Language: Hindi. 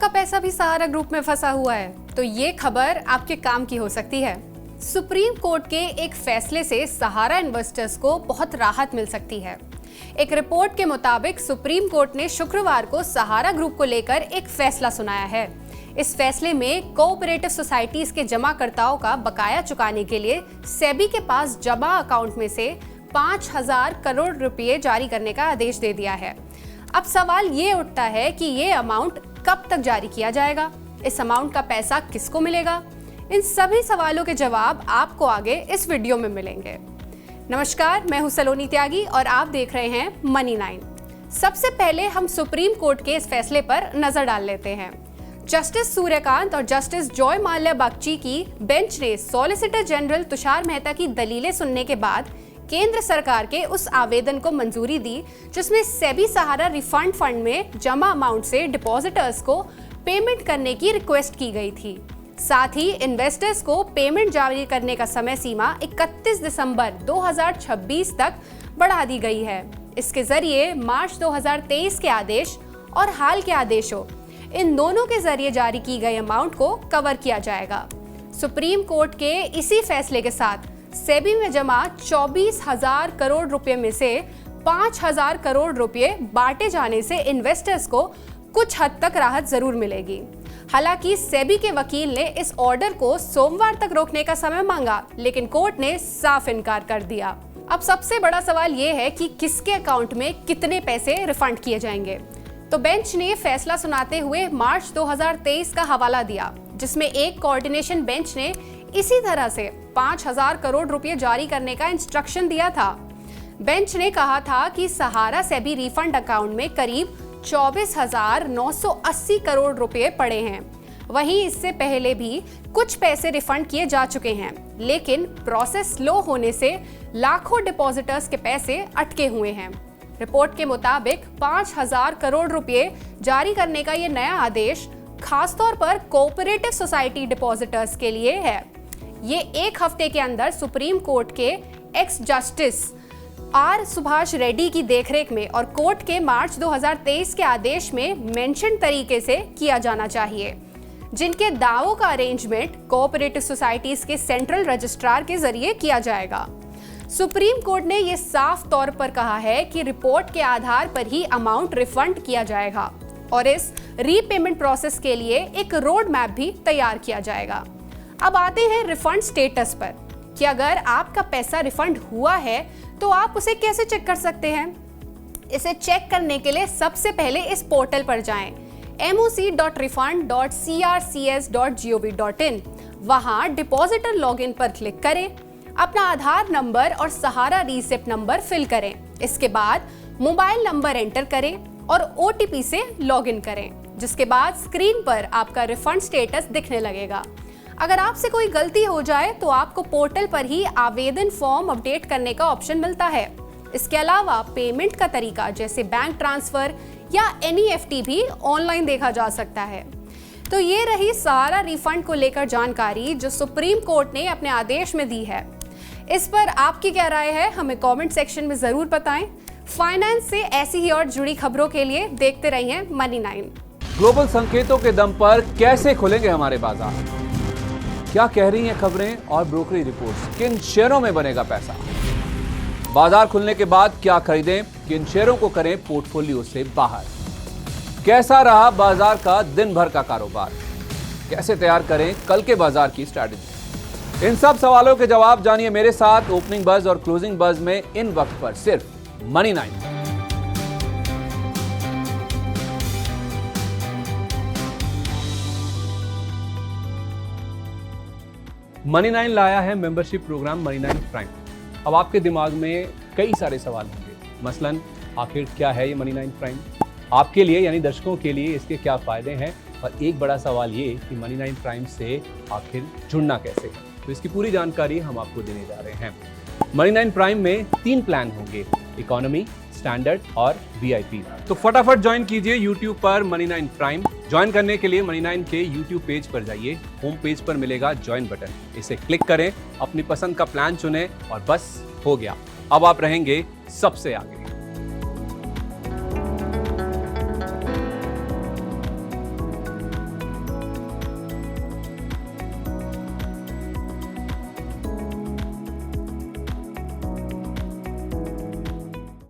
आपका पैसा भी सहारा ग्रुप में फंसा हुआ है तो ये खबर आपके काम की हो सकती है। सुप्रीम कोर्ट के एक फैसले से सहारा इन्वेस्टर्स को बहुत राहत मिल सकती है। एक रिपोर्ट के मुताबिक सुप्रीम कोर्ट ने शुक्रवार को सहारा ग्रुप को लेकर एक फैसला सुनाया है। इस फैसले में कोऑपरेटिव सोसाइटीज के जमाकर्ताओं का बकाया चुकाने के लिए सेबी के पास जमा अकाउंट में से 5,000 करोड़ रुपए जारी करने का आदेश दे दिया है। अब सवाल ये उठता है कि ये अमाउंट कब तक जारी किया जाएगा, इस अमाउंट का पैसा किसको मिलेगा। इन सभी सवालों के जवाब आपको आगे इस वीडियो में मिलेंगे। नमस्कार, मैं हूं सलोनी त्यागी और आप देख रहे हैं मनी 9। सबसे पहले हम सुप्रीम कोर्ट के इस फैसले पर नजर डाल लेते हैं। जस्टिस सूर्यकांत और जस्टिस जॉय माल्या बागची की बेंच ने सॉलिसिटर जनरल तुषार मेहता की दलीलें सुनने के बाद केंद्र सरकार के उस आवेदन को मंजूरी दी जिसमें सेबी सहारा रिफंड फंड में जमा अमाउंट से डिपॉजिटर्स को पेमेंट करने की रिक्वेस्ट की गई थी। साथ ही इन्वेस्टर्स को पेमेंट जारी करने का समय सीमा 31 दिसंबर 2026 तक बढ़ा दी गई है। इसके जरिए मार्च 2023 के आदेश और हाल के आदेशों, इन दोनों के जरिए जारी की गई अमाउंट को कवर किया जाएगा। सुप्रीम कोर्ट के इसी फैसले के साथ सेबी में जमा 24,000 करोड़ रुपए में से 5,000 करोड़ रुपए बांटे जाने से इन्वेस्टर्स को कुछ हद तक राहत जरूर मिलेगी। हालांकि सेबी के वकील ने इस ऑर्डर को सोमवार तक रोकने का समय मांगा, लेकिन कोर्ट ने साफ इनकार कर दिया। अब सबसे बड़ा सवाल ये है कि किसके अकाउंट में कितने पैसे रिफंड किए जाएंगे। तो बेंच ने फैसला सुनाते हुए मार्च 2023 का हवाला दिया, जिसमें एक कोऑर्डिनेशन बेंच ने इसी तरह से 5,000 करोड़ रुपए जारी करने का इंस्ट्रक्शन दिया था। बेंच ने कहा था कि सहारा सेबी रिफंड अकाउंट में करीब 24,980 करोड़ रुपए पड़े हैं। वहीं इससे पहले भी कुछ पैसे रिफंड किए जा चुके हैं, लेकिन प्रोसेस स्लो होने से लाखों डिपॉजिटर्स के पैसे अटके हुए हैं। रिपोर्ट के मुताबिक 5,000 करोड़ रुपए जारी करने का ये नया आदेश खासतौर पर कोऑपरेटिव सोसाइटी डिपॉजिटर्स के लिए है। ये एक हफ्ते के अंदर सुप्रीम कोर्ट के ex justice R Subhash Reddy की देखरेख में और कोर्ट के मार्च 2023 के आदेश में मेंशन तरीके से किया जाना चाहिए, जिनके दावों का अरेंजमेंट कोऑपरेटिव सोसाइटीज के सेंट्रल रजिस्ट्रार के जरिए किया जाएगा। सुप्रीम कोर्ट ने यह साफ तौर पर कहा है कि रिपोर्ट के आधार पर ही अमाउंट रिफंड किया जाएगा और इस रीपेमेंट प्रोसेस के लिए एक रोड मैप भी तैयार किया जाएगा। अब आते हैं रिफंड स्टेटस पर कि अगर आपका पैसा रिफंड हुआ है तो आप उसे कैसे चेक कर सकते हैं। इसे चेक करने के लिए सबसे पहले इस पोर्टल पर जाएं, moc.refund.crcs.gov.in। वहां डिपॉजिटर लॉगिन पर क्लिक करें, अपना आधार नंबर और सहारा रिसिप्ट नंबर फिल करें। इसके बाद मोबाइल नंबर एंटर करें और OTP से लॉगिन करें, जिसके बाद स्क्रीन पर आपका रिफंड स्टेटस दिखने लगेगा। अगर आपसे कोई गलती हो जाए तो आपको पोर्टल पर ही आवेदन फॉर्म अपडेट करने का ऑप्शन मिलता है। इसके अलावा पेमेंट का तरीका जैसे बैंक ट्रांसफर या NEFT भी ऑनलाइन देखा जा सकता है। तो ये रही सहारा रिफंड को लेकर जानकारी जो सुप्रीम कोर्ट ने अपने आदेश में दी है। इस पर आपकी क्या राय है, हमें कमेंट सेक्शन में जरूर बताएं। फाइनेंस से ऐसी ही और जुड़ी खबरों के लिए देखते रहिए मनी 9। ग्लोबल संकेतों के दम पर कैसे खुलेंगे हमारे बाजार, क्या कह रही हैं खबरें और ब्रोकरी रिपोर्ट्स, किन शेयरों में बनेगा पैसा, बाजार खुलने के बाद क्या खरीदें, किन शेयरों को करें पोर्टफोलियो से बाहर, कैसा रहा बाजार का दिन भर का कारोबार, कैसे तैयार करें कल के बाजार की स्ट्रैटेजी। इन सब सवालों के जवाब जानिए मेरे साथ ओपनिंग बज और क्लोजिंग बज में इन वक्त पर सिर्फ मनी 9। मनी 9 लाया है मेंबरशिप प्रोग्राम मनी 9 प्राइम। अब आपके दिमाग में कई सारे सवाल होंगे, मसलन आखिर क्या है ये मनी 9 प्राइम, आपके लिए यानी दर्शकों के लिए इसके क्या फायदे हैं, और एक बड़ा सवाल ये कि मनी 9 प्राइम से आखिर जुड़ना कैसे है। तो इसकी पूरी जानकारी हम आपको देने जा रहे हैं। मनी 9 प्राइम में 3 प्लान होंगे, इकोनॉमी, स्टैंडर्ड और VIP। तो फटाफट ज्वाइन कीजिए YouTube पर मनी 9 प्राइम। ज्वाइन करने के लिए मनी 9 के YouTube पेज पर जाइए, होम पेज पर मिलेगा ज्वाइन बटन, इसे क्लिक करें, अपनी पसंद का प्लान चुनें और बस हो गया, अब आप रहेंगे सबसे आगे।